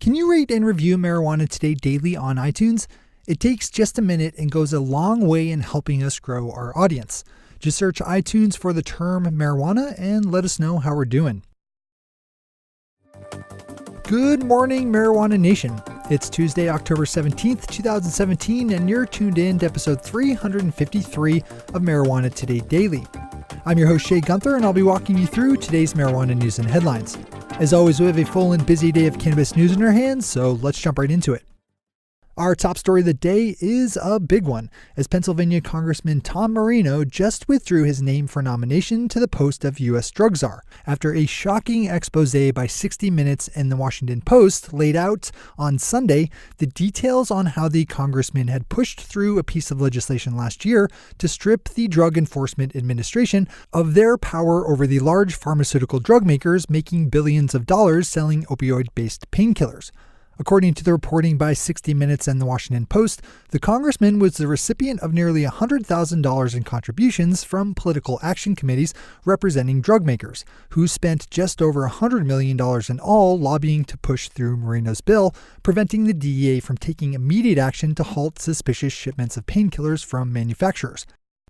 Can you rate and review Marijuana Today daily on iTunes? It takes just a minute and goes a long way in helping us grow our audience. Just search iTunes for the term marijuana and let us know how we're doing. Good morning, Marijuana Nation. It's Tuesday, October 17th, 2017, and you're tuned in to episode 353 of Marijuana Today Daily. I'm your host, Shay Gunther, and I'll be walking you through today's marijuana news and headlines. As always, we have a full and busy day of cannabis news in our hands, so let's jump right into it. Our top story of the day is a big one, as Pennsylvania Congressman Tom Marino just withdrew his name for nomination to the post of U.S. Drug Czar after a shocking expose by 60 Minutes and the Washington Post laid out on Sunday the details on how the congressman had pushed through a piece of legislation last year to strip the Drug Enforcement Administration of their power over the large pharmaceutical drug makers making billions of dollars selling opioid-based painkillers. According to the reporting by 60 Minutes and the Washington Post, the congressman was the recipient of nearly $100,000 in contributions from political action committees representing drug makers, who spent just over $100 million in all lobbying to push through Marino's bill, preventing the DEA from taking immediate action to halt suspicious shipments of painkillers from manufacturers.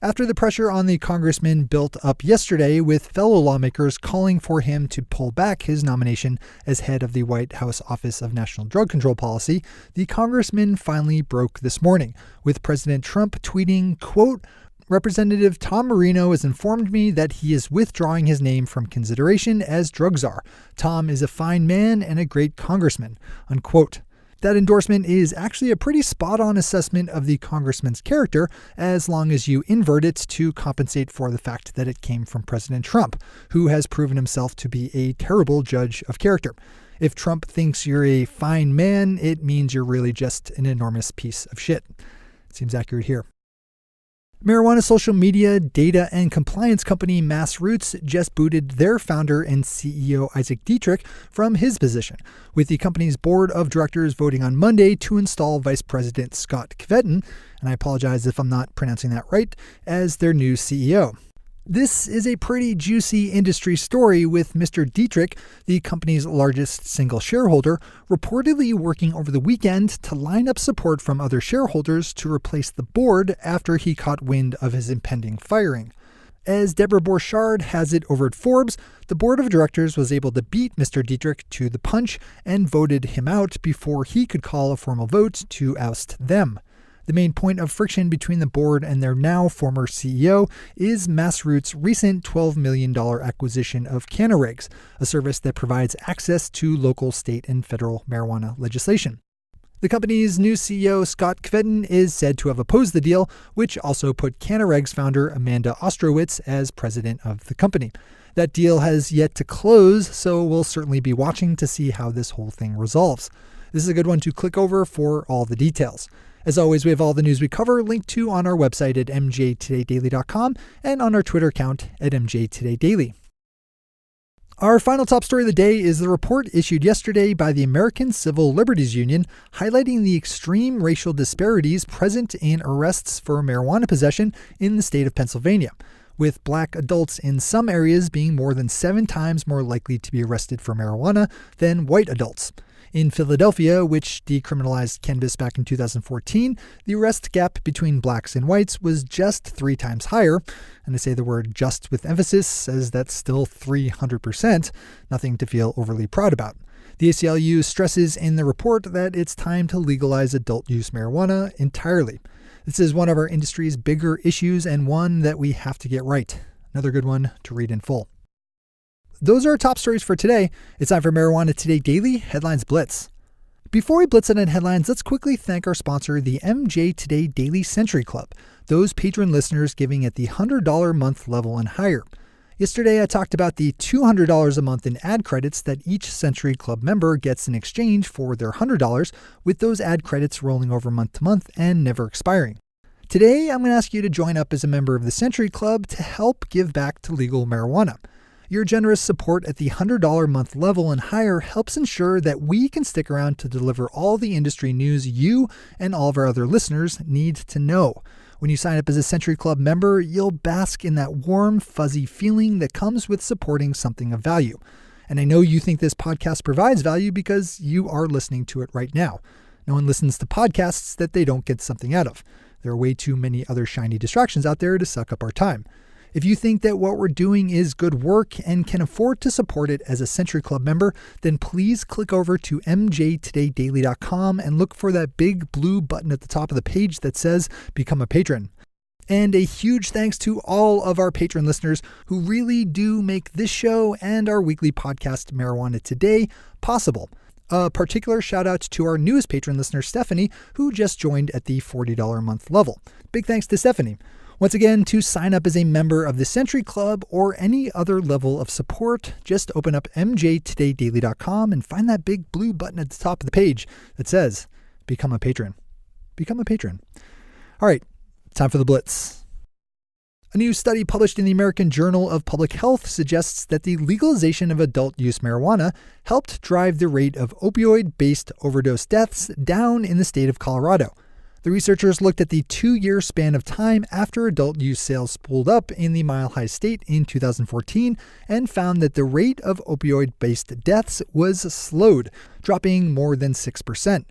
After the pressure on the congressman built up yesterday, with fellow lawmakers calling for him to pull back his nomination as head of the White House Office of National Drug Control Policy, the congressman finally broke this morning, with President Trump tweeting, quote, "Representative Tom Marino has informed me that he is withdrawing his name from consideration as drug czar. Tom is a fine man and a great congressman," unquote. That endorsement is actually a pretty spot-on assessment of the congressman's character, as long as you invert it to compensate for the fact that it came from President Trump, who has proven himself to be a terrible judge of character. If Trump thinks you're a fine man, it means you're really just an enormous piece of shit. Seems accurate here. Marijuana social media, data, and compliance company MassRoots just booted their founder and CEO Isaac Dietrich from his position, with the company's board of directors voting on Monday to install Vice President Scott Kvetten, and I apologize if I'm not pronouncing that right, as their new CEO. This is a pretty juicy industry story, with Mr. Dietrich, the company's largest single shareholder, reportedly working over the weekend to line up support from other shareholders to replace the board after he caught wind of his impending firing. As Deborah Borchardt has it over at Forbes, the board of directors was able to beat Mr. Dietrich to the punch and voted him out before he could call a formal vote to oust them. The main point of friction between the board and their now former CEO is MassRoots' recent $12 million acquisition of Cannabis, a service that provides access to local, state, and federal marijuana legislation. The company's new CEO, Scott Kvetten, is said to have opposed the deal, which also put Cannabis founder Amanda Ostrowitz as president of the company. That deal has yet to close, so we'll certainly be watching to see how this whole thing resolves. This is a good one to click over for all the details. As always, we have all the news we cover linked to on our website at mjtodaydaily.com and on our Twitter account at mjtodaydaily. Our final top story of the day is the report issued yesterday by the American Civil Liberties Union, highlighting the extreme racial disparities present in arrests for marijuana possession in the state of Pennsylvania, with black adults in some areas being more than 7 times more likely to be arrested for marijuana than white adults. In Philadelphia, which decriminalized cannabis back in 2014, the arrest gap between blacks and whites was just 3 times higher. And I say the word just with emphasis, as that's still 300%, nothing to feel overly proud about. The ACLU stresses in the report that it's time to legalize adult use marijuana entirely. This is one of our industry's bigger issues and one that we have to get right. Another good one to read in full. Those are our top stories for today. It's time for Marijuana Today Daily Headlines Blitz. Before we blitz in headlines, let's quickly thank our sponsor, the MJ Today Daily Century Club, those patron listeners giving at the $100 a month level and higher. Yesterday, I talked about the $200 a month in ad credits that each Century Club member gets in exchange for their $100, with those ad credits rolling over month to month and never expiring. Today, I'm going to ask you to join up as a member of the Century Club to help give back to legal marijuana. Your generous support at the $100 a month level and higher helps ensure that we can stick around to deliver all the industry news you and all of our other listeners need to know. When you sign up as a Century Club member, you'll bask in that warm, fuzzy feeling that comes with supporting something of value. And I know you think this podcast provides value because you are listening to it right now. No one listens to podcasts that they don't get something out of. There are way too many other shiny distractions out there to suck up our time. If you think that what we're doing is good work and can afford to support it as a Century Club member, then please click over to mjtodaydaily.com and look for that big blue button at the top of the page that says Become a Patron. And a huge thanks to all of our patron listeners who really do make this show and our weekly podcast, Marijuana Today, possible. A particular shout out to our newest patron listener, Stephanie, who just joined at the $40 a month level. Big thanks to Stephanie. Once again, to sign up as a member of the Century Club or any other level of support, just open up mjtodaydaily.com and find that big blue button at the top of the page that says, Become a Patron. Become a patron. All right, time for the Blitz. A new study published in the American Journal of Public Health suggests that the legalization of adult-use marijuana helped drive the rate of opioid-based overdose deaths down in the state of Colorado. The researchers looked at the 2-year span of time after adult use sales spooled up in the Mile High State in 2014 and found that the rate of opioid-based deaths was slowed, dropping more than 6%.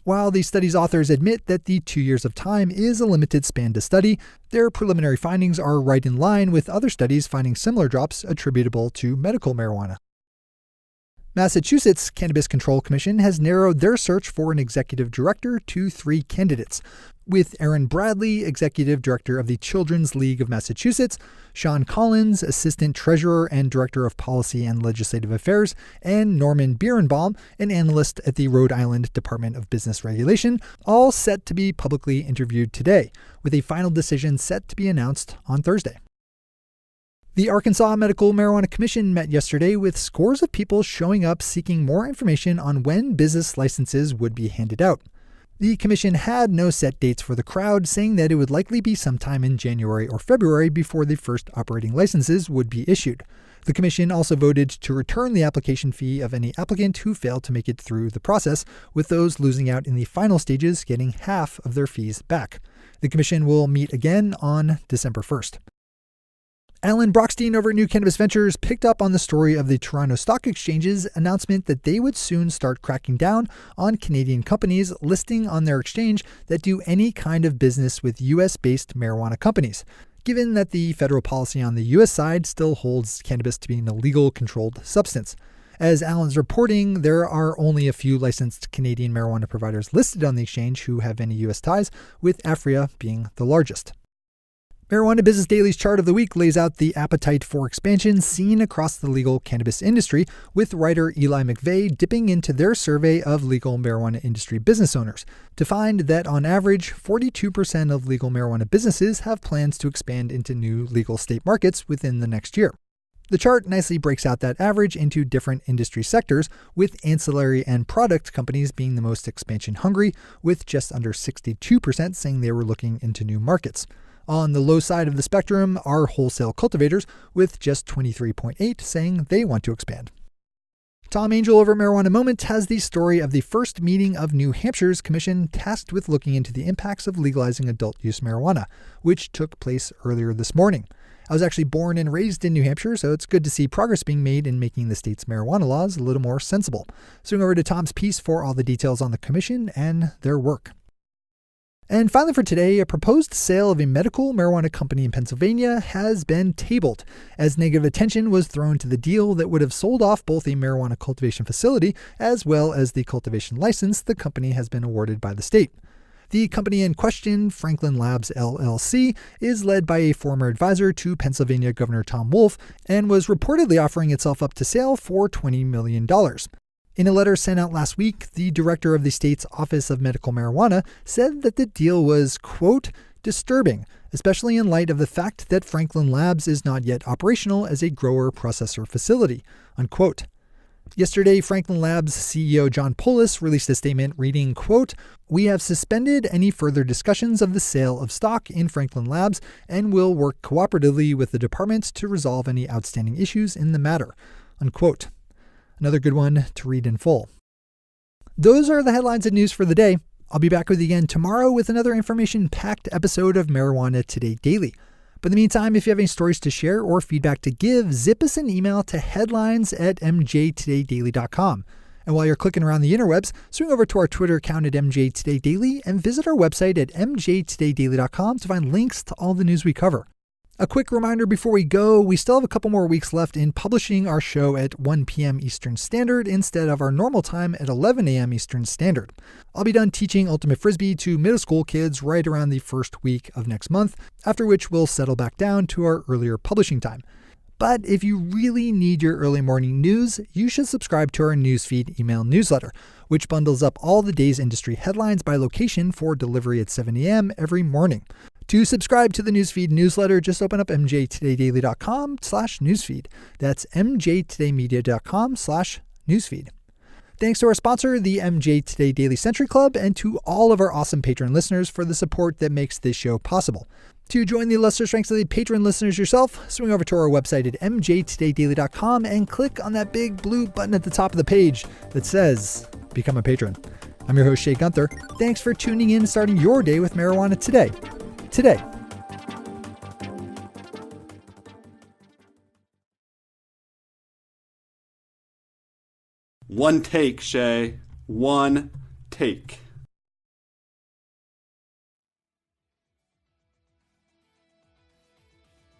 While the study's authors admit that the 2 years of time is a limited span to study, their preliminary findings are right in line with other studies finding similar drops attributable to medical marijuana. Massachusetts Cannabis Control Commission has narrowed their search for an executive director to 3 candidates, with Aaron Bradley, executive director of the Children's League of Massachusetts, Sean Collins, assistant treasurer and director of policy and legislative affairs, and Norman Bierenbaum, an analyst at the Rhode Island Department of Business Regulation, all set to be publicly interviewed today, with a final decision set to be announced on Thursday. The Arkansas Medical Marijuana Commission met yesterday with scores of people showing up seeking more information on when business licenses would be handed out. The commission had no set dates for the crowd, saying that it would likely be sometime in January or February before the first operating licenses would be issued. The commission also voted to return the application fee of any applicant who failed to make it through the process, with those losing out in the final stages getting half of their fees back. The commission will meet again on December 1st. Alan Brockstein over at New Cannabis Ventures picked up on the story of the Toronto Stock Exchange's announcement that they would soon start cracking down on Canadian companies listing on their exchange that do any kind of business with US-based marijuana companies, given that the federal policy on the US side still holds cannabis to be an illegal controlled substance. As Alan's reporting, there are only a few licensed Canadian marijuana providers listed on the exchange who have any US ties, with Aphria being the largest. Marijuana Business Daily's chart of the week lays out the appetite for expansion seen across the legal cannabis industry, with writer Eli McVeigh dipping into their survey of legal marijuana industry business owners to find that on average, 42% of legal marijuana businesses have plans to expand into new legal state markets within the next year. The chart nicely breaks out that average into different industry sectors, with ancillary and product companies being the most expansion hungry, with just under 62% saying they were looking into new markets. On the low side of the spectrum are wholesale cultivators, with just 23.8% saying they want to expand. Tom Angel over at Marijuana Moment has the story of the first meeting of New Hampshire's commission tasked with looking into the impacts of legalizing adult-use marijuana, which took place earlier this morning. I was actually born and raised in New Hampshire, so it's good to see progress being made in making the state's marijuana laws a little more sensible. Swing over to Tom's piece for all the details on the commission and their work. And finally for today, a proposed sale of a medical marijuana company in Pennsylvania has been tabled, as negative attention was thrown to the deal that would have sold off both a marijuana cultivation facility as well as the cultivation license the company has been awarded by the state. The company in question, Franklin Labs LLC, is led by a former advisor to Pennsylvania Governor Tom Wolf and was reportedly offering itself up to sale for $20 million. In a letter sent out last week, the director of the state's Office of Medical Marijuana said that the deal was, quote, disturbing, especially in light of the fact that Franklin Labs is not yet operational as a grower-processor facility, unquote. Yesterday, Franklin Labs CEO John Polis released a statement reading, quote, "We have suspended any further discussions of the sale of stock in Franklin Labs and will work cooperatively with the department to resolve any outstanding issues in the matter," unquote. Another good one to read in full. Those are the headlines and news for the day. I'll be back with you again tomorrow with another information-packed episode of Marijuana Today Daily. But in the meantime, if you have any stories to share or feedback to give, zip us an email to headlines@mjtodaydaily.com. And while you're clicking around the interwebs, swing over to our Twitter account at MJTodayDaily and visit our website at mjtodaydaily.com to find links to all the news we cover. A quick reminder before we go, we still have a couple more weeks left in publishing our show at 1 p.m. Eastern Standard instead of our normal time at 11 a.m. Eastern Standard. I'll be done teaching Ultimate Frisbee to middle school kids right around the first week of next month, after which we'll settle back down to our earlier publishing time. But if you really need your early morning news, you should subscribe to our newsfeed email newsletter, which bundles up all the day's industry headlines by location for delivery at 7 a.m. every morning. To subscribe to the newsfeed newsletter, just open up mjtodaydaily.com/newsfeed. That's mjtodaymedia.com/newsfeed. Thanks to our sponsor, the MJ Today Daily Century Club, and to all of our awesome patron listeners for the support that makes this show possible. To join the illustrious ranks of the patron listeners yourself, swing over to our website at mjtodaydaily.com and click on that big blue button at the top of the page that says, Become a Patron. I'm your host, Shay Gunther. Thanks for tuning in and starting your day with marijuana today. One take, Shay. One take.